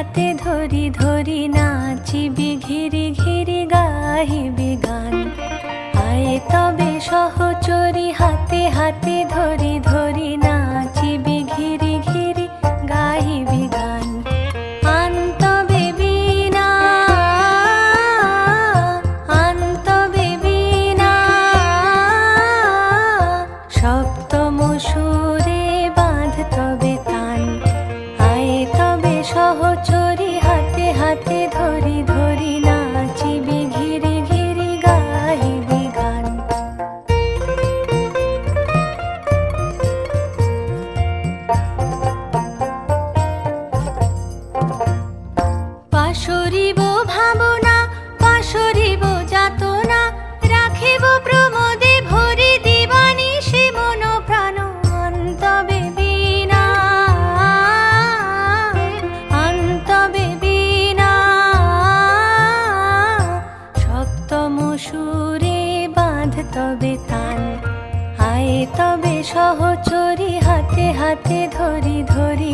হাতে ধরি ধরি নাচিবি ঘিরি ঘিরি গাহিবি গান। আয়ে তবে সহচরি হাতে হাতে ধরি ধরি নাচিবি ঘিরি ঘিরি গাহিবি গান। আন তবে বীণা আন তবে বীণা সপ্তম সুরে বাঁধ তবে তান। আয়ে তবে সহচরি হাতে হাতে ধরি ধরি নাচিবি ঘিরি ঘিরি গাহিবি গান। পাশরিব ভাবনা পাশরিব যাতনা রাখিব প্রমোদে ভরি দিবানিশি মন প্রাণ। আন তবে বীণা আন তবে বীণা সপ্তম সুরে বাঁধ তবে তান। আয়ে তবে সহচরি হাতে হাতে ধরি ধরি